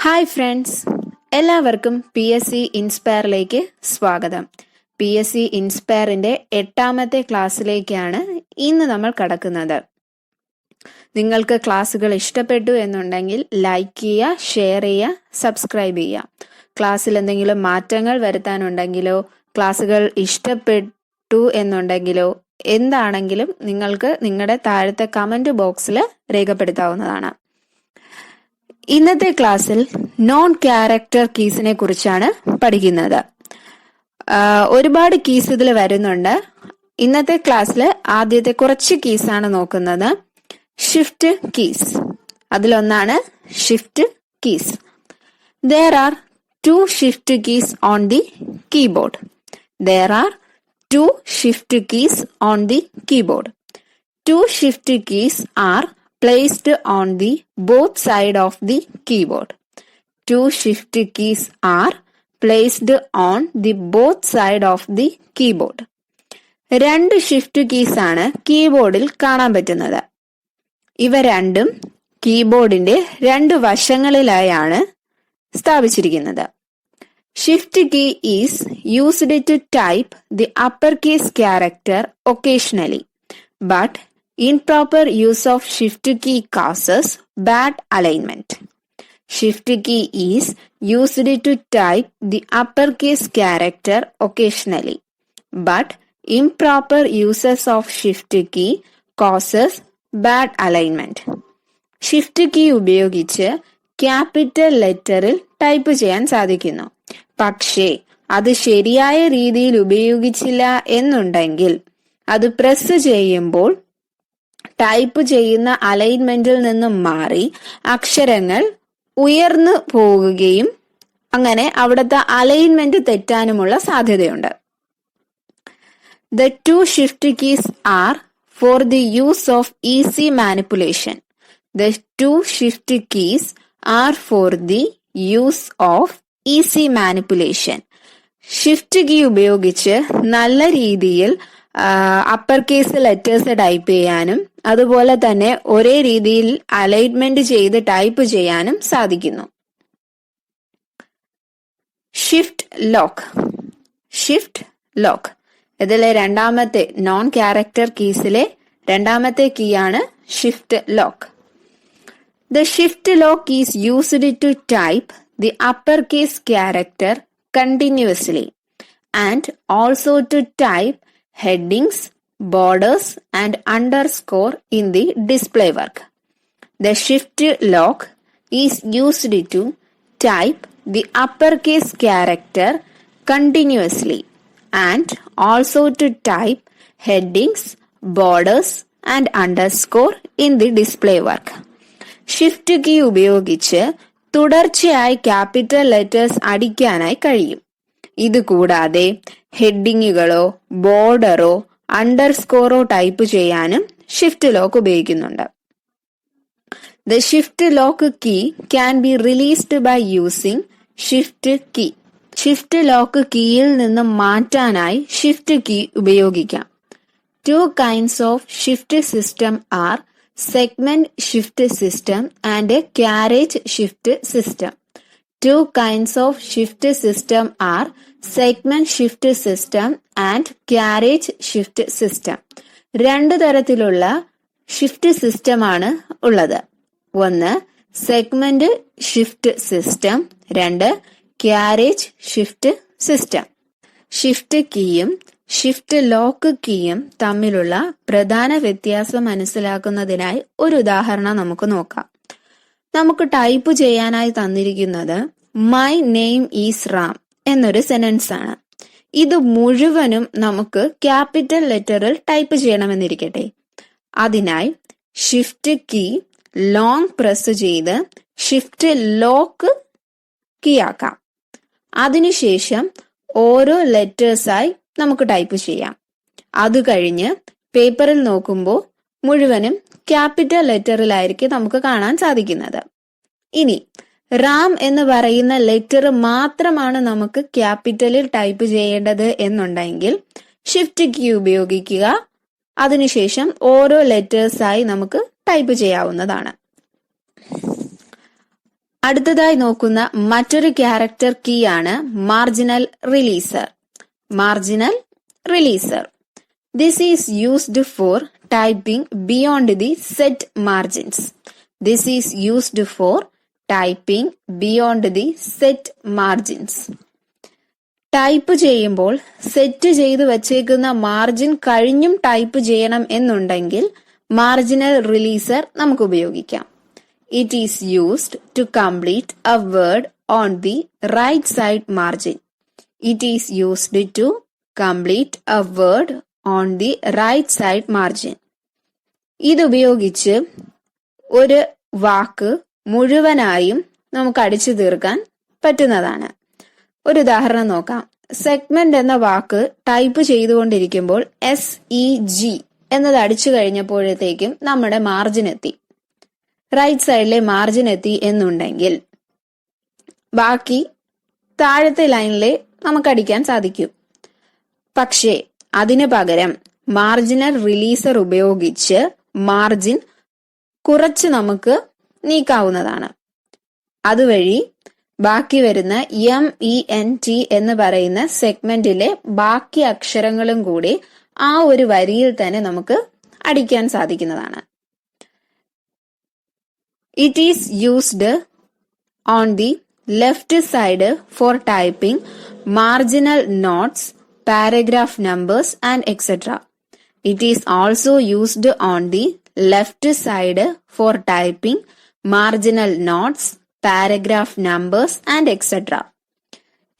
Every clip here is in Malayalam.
ഹായ് ഫ്രണ്ട്സ്, എല്ലാവർക്കും PSC ഇൻസ്പയറിലേക്ക് സ്വാഗതം. PSC ഇൻസ്പയറിന്റെ 8ാമത്തെ ക്ലാസ്സിലേക്കാണ് ഇന്ന് നമ്മൾ കടക്കുന്നത്. നിങ്ങൾക്ക് ക്ലാസ്സുകൾ ഇഷ്ടപ്പെട്ടു എന്നുണ്ടെങ്കിൽ ലൈക്ക് ചെയ്യുക, ഷെയർ ചെയ്യുക, സബ്സ്ക്രൈബ് ചെയ്യുക. ക്ലാസ്സിൽ എന്തെങ്കിലും മാറ്റങ്ങൾ വരുത്താനുണ്ടെങ്കിലോ ക്ലാസ്സുകൾ ഇഷ്ടപ്പെട്ടു എന്നുണ്ടെങ്കിലോ എന്താണെങ്കിലും നിങ്ങൾക്ക് നിങ്ങളുടെ താഴത്തെ കമന്റ് ബോക്സിൽ രേഖപ്പെടുത്താവുന്നതാണ്. ഇന്നത്തെ ക്ലാസ്സിൽ നോൺ ക്യാരക്ടർ കീസിനെ കുറിച്ചാണ് പഠിക്കുന്നത്. ഒരുപാട് കീസ് ഇതിൽ വരുന്നുണ്ട്. ഇന്നത്തെ ക്ലാസ്സിൽ ആദ്യത്തെ കുറച്ച് കീസാണ് നോക്കുന്നത്. ഷിഫ്റ്റ് കീസ്, അതിലൊന്നാണ് shift keys. There are two shift keys on the keyboard. There are two shift keys on the keyboard. Two shift keys are placed on the both side of the keyboard. Two shift keys are placed on the both side of the keyboard. രണ്ട് ഷിഫ്റ്റ് കീസ് ആണ് കീബോർഡിൽ കാണാൻ പറ്റുന്നത്. ഇവ രണ്ടും കീബോർഡിന്റെ രണ്ട് വശങ്ങളിലായാണ് സ്ഥാപിച്ചിരിക്കുന്നത്. Shift key is used to type the upper case character occasionally, but improper use of shift key causes bad alignment. Shift key is used to type the uppercase character occasionally, but improper uses of shift key causes bad alignment. Shift key ഉപയോഗിച്ച് ക്യാപിറ്റൽ ലെറ്ററിൽ ടൈപ്പ് ചെയ്യാൻ സാധിക്കുന്നു. പക്ഷേ അത് ശരിയായ രീതിയിൽ ഉപയോഗിച്ചില്ല എന്നുണ്ടെങ്കിൽ അത് പ്രസ് ചെയ്യുമ്പോൾ ടൈപ്പ് ചെയ്യുന്ന അലൈൻമെന്റിൽ നിന്നും മാറി അക്ഷരങ്ങൾ ഉയർന്നു പോകുകയും അങ്ങനെ അവിടുത്തെ അലൈൻമെന്റ് തെറ്റാനുമുള്ള സാധ്യതയുണ്ട്. The two shift keys are for the use of easy manipulation. The two shift keys are for the use of easy manipulation. Shift key ഉപയോഗിച്ച് നല്ല രീതിയിൽ അപ്പർ കേസ് ലെറ്റേഴ്സ് ടൈപ്പ് ചെയ്യാനും അതുപോലെ തന്നെ ഒരേ രീതിയിൽ അലൈൻമെന്റ് ചെയ്ത് ടൈപ്പ് ചെയ്യാനും സാധിക്കുന്നു. Shift lock. ഷിഫ്റ്റ് ലോക്ക് ഇതിലെ രണ്ടാമത്തെ നോൺ ക്യാരക്ടർ കീസിലെ രണ്ടാമത്തെ കീ ആണ് shift lock. The shift lock is used to type the uppercase character continuously and also to type headings, borders and underscore in the display work. The shift lock is used to type the uppercase character continuously and also to type headings, borders and underscore in the display work. Shift key ഉപയോഗിച്ച് തുടർച്ചയായി ക്യാപിറ്റൽ ലെറ്റേഴ്സ് അടിക്കാനായി കഴിയും. ഇത് കൂടാതെ ഹെഡിങ്ങുകളോ ബോർഡറോ അണ്ടർസ്കോറോ ടൈപ്പ് ചെയ്യാനും ഷിഫ്റ്റ് ലോക്ക് ഉപയോഗിക്കുന്നുണ്ട്. The shift lock key can be released by using shift key. Shift lock കീയിൽ നിന്ന് മാറ്റാനായി ഷിഫ്റ്റ് കീ ഉപയോഗിക്കാം. Two kinds of shift system are segment shift system and a carriage shift system. Two kinds of shift system are segment shift system and carriage shift system. രണ്ട് തരത്തിലുള്ള ഷിഫ്റ്റ് സിസ്റ്റം ആണ് ഉള്ളത്. ഒന്ന് സെഗ്മെന്റ് ഷിഫ്റ്റ് സിസ്റ്റം, രണ്ട് ക്യാരേജ് ഷിഫ്റ്റ് സിസ്റ്റം. ഷിഫ്റ്റ് കീയും ഷിഫ്റ്റ് ലോക്ക് കീയും തമ്മിലുള്ള പ്രധാന വ്യത്യാസം മനസ്സിലാക്കുന്നതിനായി ഒരു ഉദാഹരണം നമുക്ക് നോക്കാം. നമുക്ക് ടൈപ്പ് ചെയ്യാനായി തന്നിരിക്കുന്നത് മൈ നെയിം ഈസ് റാം എന്നൊരു സെന്റൻസ് ആണ്. ഇത് മുഴുവനും നമുക്ക് ക്യാപിറ്റൽ ലെറ്ററിൽ ടൈപ്പ് ചെയ്യണമെന്നിരിക്കട്ടെ. അതിനായി ഷിഫ്റ്റ് കീ ലോങ് പ്രസ് ചെയ്ത് ഷിഫ്റ്റ് ലോക്ക് കീ ആക്കാം. അതിനുശേഷം ഓരോ ലെറ്റേഴ്സായി നമുക്ക് ടൈപ്പ് ചെയ്യാം. അത് കഴിഞ്ഞ് പേപ്പറിൽ നോക്കുമ്പോൾ മുഴുവനും ക്യാപിറ്റൽ ലെറ്ററിലായിരിക്കും നമുക്ക് കാണാൻ സാധിക്കുന്നത്. ഇനി റാം എന്ന് പറയുന്ന ലെറ്റർ മാത്രമാണ് നമുക്ക് ക്യാപിറ്റലിൽ ടൈപ്പ് ചെയ്യേണ്ടത് എന്നുണ്ടെങ്കിൽ ഷിഫ്റ്റ് കീ ഉപയോഗിക്കുക. അതിനുശേഷം ഓരോ ലെറ്റേഴ്സായി നമുക്ക് ടൈപ്പ് ചെയ്യാവുന്നതാണ്. അടുത്തതായി നോക്കുന്ന മറ്റൊരു ക്യാരക്ടർ കീ ആണ് marginal releaser. Marginal releaser. This is used for typing beyond the set margins. This is used for typing beyond the set margins. Type ചെയ്യുമ്പോൾ സെറ്റ് ചെയ്ത് വച്ചേക്കുന്ന മാർജിൻ കഴിഞ്ഞും ടൈപ്പ് ചെയ്യണം എന്നുണ്ടെങ്കിൽ മാർജിനൽ റിലീസർ നമുക്ക് ഉപയോഗിക്കാം. It is used to complete a word on the right side margin. It is used to complete a word on the right side margin. ഇതുപയോഗിച്ച് ഒരു വാക്ക് മുഴുവനായും നമുക്ക് അടിച്ചു തീർക്കാൻ പറ്റുന്നതാണ്. ഒരു ഉദാഹരണം നോക്കാം. സെഗ്മെന്റ് എന്ന വാക്ക് ടൈപ്പ് ചെയ്തുകൊണ്ടിരിക്കുമ്പോൾ SEG എന്നത് അടിച്ചു കഴിഞ്ഞപ്പോഴത്തേക്കും നമ്മുടെ മാർജിൻ എത്തി, റൈറ്റ് സൈഡിലെ മാർജിൻ എത്തി എന്നുണ്ടെങ്കിൽ ബാക്കി താഴത്തെ ലൈനിലെ നമുക്ക് അടിക്കാൻ സാധിക്കും. പക്ഷേ അതിനു പകരം മാർജിനൽ റിലീസർ ഉപയോഗിച്ച് മാർജിൻ കുറച്ച് നമുക്ക് നീക്കാവുന്നതാണ്. അതുവഴി ബാക്കി വരുന്ന MENT എന്ന് പറയുന്ന സെഗ്മെന്റിലെ ബാക്കി അക്ഷരങ്ങളും കൂടി ആ ഒരു വരിയിൽ തന്നെ നമുക്ക് അടിക്കാൻ സാധിക്കുന്നതാണ്. It is used on the left side for typing marginal notes, paragraph numbers and etc. It is also used on the left side for typing marginal notes, paragraph numbers and etc.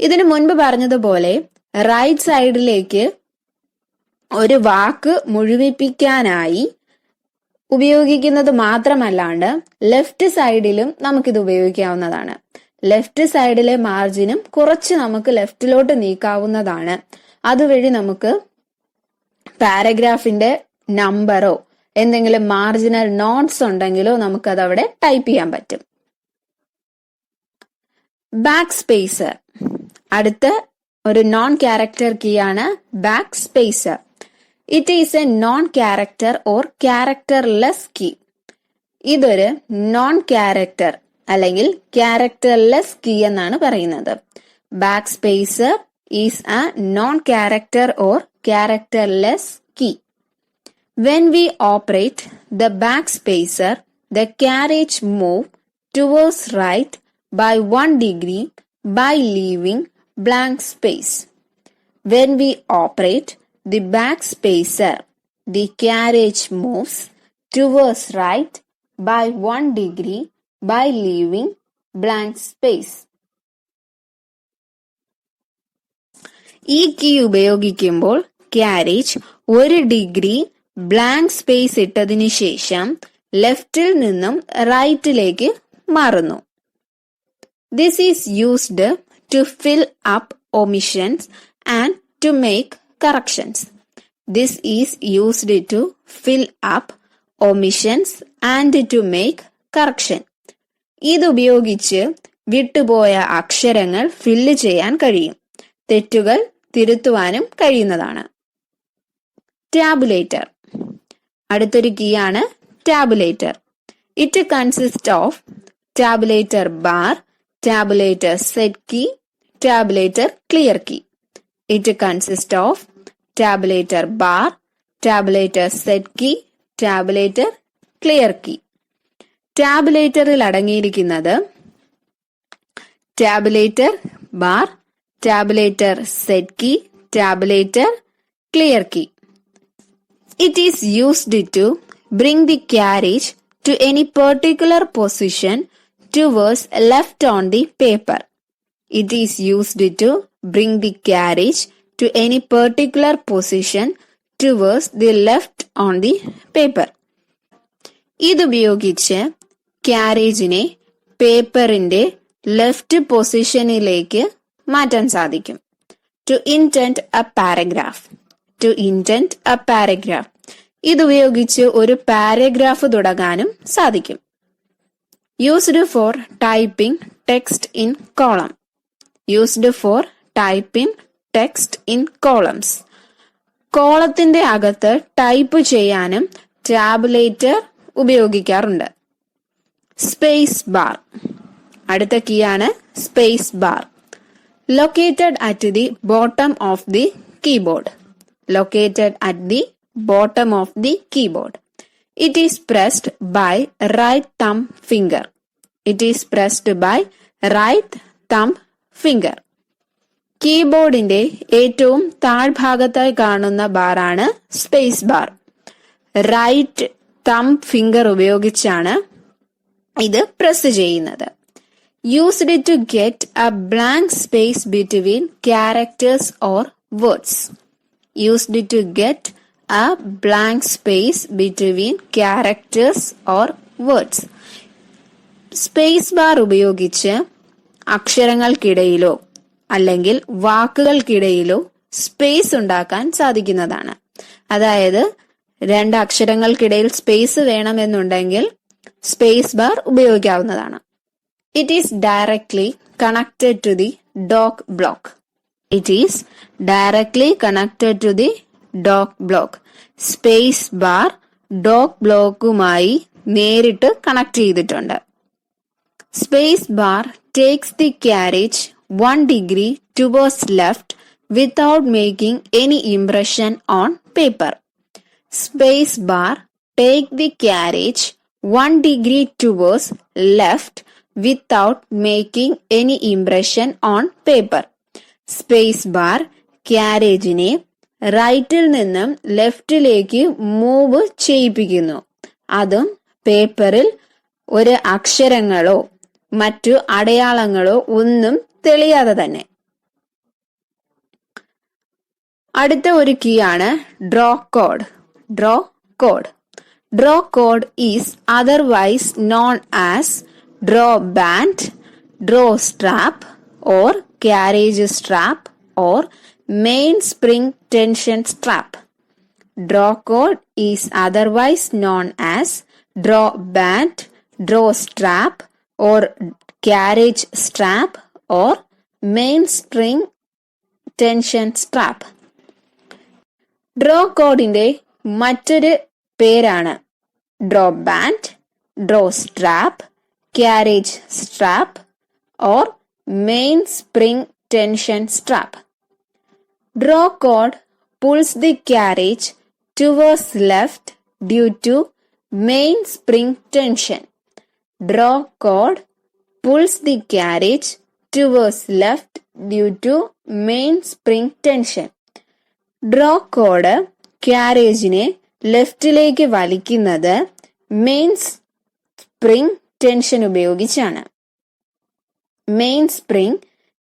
ഇതിനു മുൻപ് പറഞ്ഞതുപോലെ റൈറ്റ് സൈഡിലേക്ക് ഒരു വാക്ക് മുഴുവിപ്പിക്കാനായി ഉപയോഗിക്കുന്നത് മാത്രമല്ലാണ്ട് ലെഫ്റ്റ് സൈഡിലും നമുക്കിത് ഉപയോഗിക്കാവുന്നതാണ്. ലെഫ്റ്റ് സൈഡിലെ മാർജിനും കുറച്ച് നമുക്ക് ലെഫ്റ്റിലോട്ട് നീക്കാവുന്നതാണ്. അതുവഴി നമുക്ക് പാരഗ്രാഫിന്റെ നമ്പറോ എന്തെങ്കിലും മാർജിനൽ നോട്ട്സ് ഉണ്ടെങ്കിലോ നമുക്കത് അവിടെ ടൈപ്പ് ചെയ്യാൻ പറ്റും. Back spacer. അടുത്ത ഒരു നോൺ ക്യാരക്ടർ കീ ആണ് back spacer. It is a non character or characterless key. ഇതൊരു നോൺ ക്യാരക്ടർ അല്ലെങ്കിൽ ക്യാരക്ടർലെസ് കീ എന്നാണ് പറയുന്നത്. Back spacer is a non-character or characterless key. When we operate the backspacer, the carriage move towards right by 1 degree by leaving blank space. When we operate the backspacer, the carriage moves towards right by 1 degree by leaving blank space. ഈ കീ ഉപയോഗിക്കുമ്പോൾ ക്യാരേജ് 1 ഡിഗ്രി ബ്ലാങ്ക് സ്പേസ് ഇട്ടതിന് ശേഷം ലെഫ്റ്റിൽ നിന്നും റൈറ്റിലേക്ക് മാറുന്നു. This is used to fill up omissions and to make corrections. This is used to fill up omissions and to make correction. ഇതുപയോഗിച്ച് വിട്ടുപോയ അക്ഷരങ്ങൾ ഫില്ല് ചെയ്യാൻ കഴിയും, തെറ്റുകൾ തിരുത്തുവാനും കഴിയുന്നതാണ്. ടാബുലേറ്റർ. അടുത്തൊരു കീ ആണ് tabulator. It consist of tabulator bar, tabulator set key, tabulator clear key. It consist of tabulator bar, tabulator set key, tabulator clear key. ടാബുലേറ്ററിൽ അടങ്ങിയിരിക്കുന്നത് tabulator bar, tabulator set key, tabulator clear key. It is used to bring the carriage to any particular position towards left on the paper. It is used to bring the carriage to any particular position towards the left on the paper. ഇതുപയോഗിച്ച് ക്യാരേജിനെ പേപ്പറിന്റെ ലെഫ്റ്റ് പൊസിഷനിലേക്ക് മാറ്റാൻ സാധിക്കും. To indent a paragraph. To indent a paragraph. ഇതുപയോഗിച്ച് ഒരു പാരഗ്രാഫ് തുടങ്ങാനും സാധിക്കും. Used for typing text in column. Used for typing text in columns. കോളത്തിന്റെ അകത്ത് ടൈപ്പ് ചെയ്യാനും ടാബുലേറ്റർ ഉപയോഗിക്കാറുണ്ട്. Space bar. അടുത്ത കീ ആണ് space bar. Located at the bottom of the keyboard. Located at the bottom of the keyboard. It is pressed by right thumb finger. It is pressed by right thumb finger. കീബോർഡിന്റെ ഏറ്റവും താഴ്ഭാഗത്തായി കാണുന്ന ബാറാണ് space bar. Right thumb finger ഉപയോഗിച്ചാണ് ഇത് പ്രസ് ചെയ്യുന്നത്. Used to get a blank space between characters or words. Used to get a blank space between characters or words. Space bar ഉപയോഗിച്ച് അക്ഷരങ്ങൾക്കിടയിലോ അല്ലെങ്കിൽ വാക്കുകൾക്കിടയിലോ സ്പേസ് ഉണ്ടാക്കാൻ സാധിക്കുന്നതാണ്. അതായത് രണ്ട് അക്ഷരങ്ങൾക്കിടയിൽ സ്പേസ് വേണമെന്നുണ്ടെങ്കിൽ സ്പേസ് ബാർ ഉപയോഗിക്കാവുന്നതാണ്. It is directly connected to the dock block. It is directly connected to the dock block. Space bar dock blockുമായി നേരിട്ട് കണക്ട് ചെയ്തിട്ടുണ്ട്. Space bar takes the carriage 1 degree towards left without making any impression on paper. Space bar take the carriage 1 degree towards left without making any impression on paper. Space bar ക്യാരേജിനെ റൈറ്റിൽ നിന്നും ലെഫ്റ്റിലേക്ക് മൂവ് ചെയ്യിപ്പിക്കുന്നു. അതും പേപ്പറിൽ ഒരു അക്ഷരങ്ങളോ മറ്റു അടയാളങ്ങളോ ഒന്നും തെളിയാതെ തന്നെ. അടുത്ത ഒരു കീ ആണ് draw code. Draw code. Draw code is otherwise known as draw band, draw strap or carriage strap or mainspring tension strap. Draw code is otherwise known as draw band, draw strap or carriage strap or mainspring tension strap. Draw codeന്റെ മറ്റൊരു പേരാണ് draw band, draw strap, carriage strap or mainspring tension strap. Draw cord pulls the carriage towards left due to mainspring tension. Draw cord pulls the carriage towards left due to mainspring tension. Draw cord carriageനെ ലെഫ്റ്റിലേക്ക് വലിക്കുന്നത് മെയിൻസ്പ്രിംഗ് ടെൻഷൻ ഉപയോഗിച്ചാണ്. Mainspring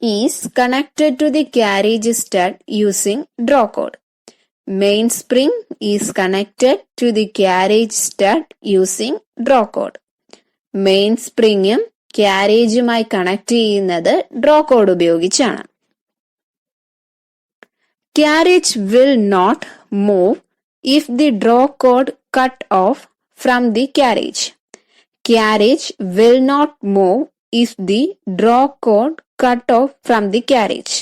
is connected to the carriage stud using draw cord. Mainspring is connected to the carriage stud using draw cord. Mainspringും ക്യാരേജുമായി കണക്ട് ചെയ്യുന്നത് ഡ്രോ കോഡ് ഉപയോഗിച്ചാണ്. Carriage will not move if the draw cord cut off from the carriage. Carriage will not move if the draw cord cut off from the carriage.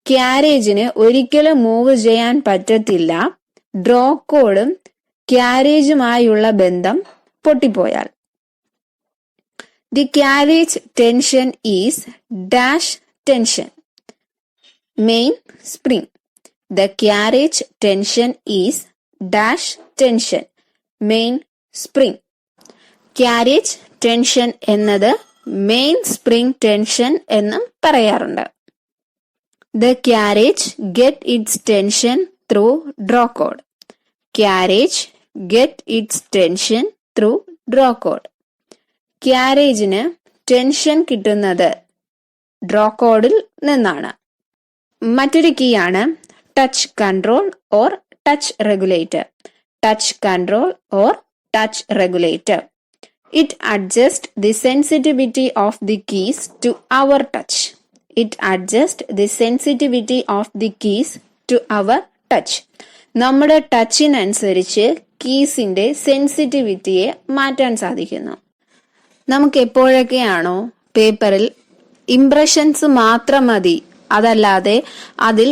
ക്യാരേജിന് ഒരിക്കലും മൂവ് ചെയ്യാൻ പറ്റത്തില്ല ഡ്രോ കോഡും ക്യാരേജുമായുള്ള ബന്ധം പൊട്ടിപ്പോയാൽ. The carriage tension is dash tension. Main spring. The carriage tension is dash tension. Main spring. Carriage tension എന്നത് മെയിൻ സ്പ്രിംഗ് ടെൻഷൻ എന്നും പറയാറുണ്ട്. The carriage get its tension through draw cord. Carriage get its tension through draw cord. ക്യാരേജിന് ടെൻഷൻ കിട്ടുന്നത് ഡ്രോ കോഡിൽ നിന്നാണ്. മറ്റൊരു കീ ആണ് touch control or touch regulator. Touch control or touch regulator. It adjusts the sensitivity of the keys to our touch. It adjusts the sensitivity of the keys to our touch. നമ്മുടെ ടച്ചിനനുസരിച്ച് കീസിന്റെ സെൻസിറ്റിവിറ്റിയെ മാറ്റാൻ സാധിക്കുന്നു. നമുക്ക് എപ്പോഴൊക്കെയാണോ പേപ്പറിൽ ഇംപ്രഷൻസ് മാത്രം മതി, അതല്ലാതെ അതിൽ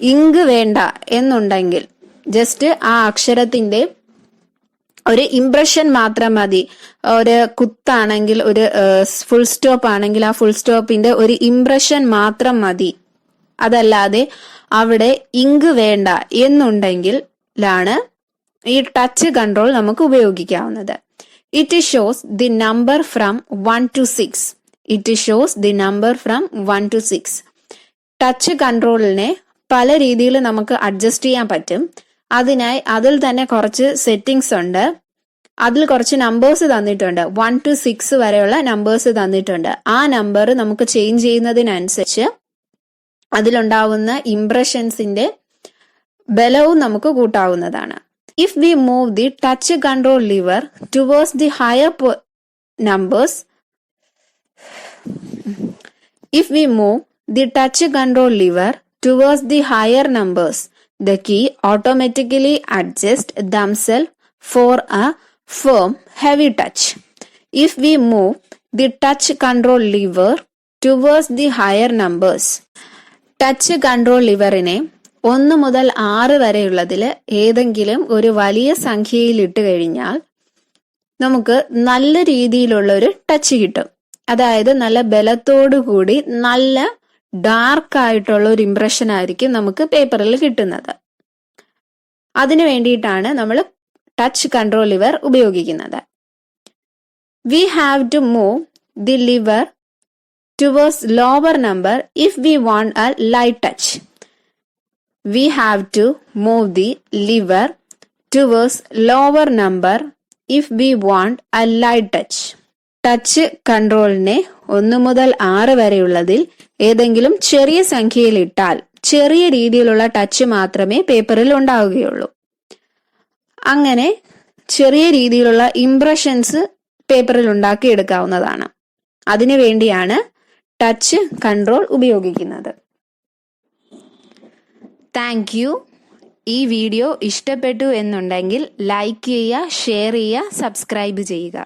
ഇങ്ക് വേണ്ട എന്നുണ്ടെങ്കിൽ ജസ്റ്റ് ആ അക്ഷരത്തിന്റെ ഒരു ഇംപ്രഷൻ മാത്രം മതി. ഒരു കുത്താണെങ്കിൽ, ഒരു ഫുൾ സ്റ്റോപ്പ് ആണെങ്കിൽ ആ ഫുൾ സ്റ്റോപ്പിന്റെ ഒരു ഇംപ്രഷൻ മാത്രം മതി. അതല്ലാതെ അവിടെ ഇങ്ക് വേണ്ട എന്നുണ്ടെങ്കിലാണ് ഈ ടച്ച് കൺട്രോൾ നമുക്ക് ഉപയോഗിക്കാവുന്നത്. It shows the number from 1 to 6. It shows the number from 1 to 6. Touch കൺട്രോളിനെ പല രീതിയിൽ നമുക്ക് അഡ്ജസ്റ്റ് ചെയ്യാൻ പറ്റും. അതിനായി അതിൽ തന്നെ കുറച്ച് സെറ്റിംഗ്സ് ഉണ്ട്. അതിൽ കുറച്ച് നമ്പേഴ്സ് തന്നിട്ടുണ്ട്. 1 to 6 വരെയുള്ള നമ്പേഴ്സ് തന്നിട്ടുണ്ട്. ആ നമ്പർ നമുക്ക് ചേഞ്ച് ചെയ്യുന്നതിനനുസരിച്ച് അതിലുണ്ടാവുന്ന ഇംപ്രഷൻസിന്റെ ബലവും നമുക്ക് കൂട്ടാവുന്നതാണ്. If we move the touch control lever towards the higher numbers, if we move the touch control lever towards the higher numbers, the key automatically adjusts themselves for a firm, heavy touch. If we move the touch control lever towards the higher numbers, touch control ലിവറിനെ 1 മുതൽ 6 വരെയുള്ളതിൽ ഏതെങ്കിലും ഒരു വലിയ സംഖ്യയിൽ ഇട്ട് കഴിഞ്ഞാൽ നമുക്ക് നല്ല രീതിയിലുള്ള ഒരു ടച്ച് കിട്ടും. അതായത് നല്ല ബലത്തോടു കൂടി നല്ല ഡാർക്ക് ആയിട്ടുള്ള ഒരു ഇംപ്രഷൻ ആയിരിക്കും നമുക്ക് പേപ്പറിൽ കിട്ടുന്നത്. അതിനു വേണ്ടിയിട്ടാണ് നമ്മൾ ടച്ച് കൺട്രോൾ ലിവർ ഉപയോഗിക്കുന്നത്. We have to move the lever towards lower number if we want a light touch. We have to move the lever towards lower number if we want a light touch. Touch കൺട്രോളിനെ 1 മുതൽ 6 വരെയുള്ളതിൽ ഏതെങ്കിലും ചെറിയ സംഖ്യയിൽ ഇട്ടാൽ ചെറിയ രീതിയിലുള്ള ടച്ച് മാത്രമേ പേപ്പറിൽ ഉണ്ടാവുകയുള്ളൂ. അങ്ങനെ ചെറിയ രീതിയിലുള്ള ഇംപ്രഷൻസ് പേപ്പറിൽ ഉണ്ടാക്കിയെടുക്കാവുന്നതാണ്. അതിനു വേണ്ടിയാണ് ടച്ച് കൺട്രോൾ ഉപയോഗിക്കുന്നത്. Thank you. ഈ വീഡിയോ ഇഷ്ടപ്പെട്ടു എന്നുണ്ടെങ്കിൽ ലൈക്ക് ചെയ്യുക, ഷെയർ ചെയ്യുക, സബ്സ്ക്രൈബ് ചെയ്യുക.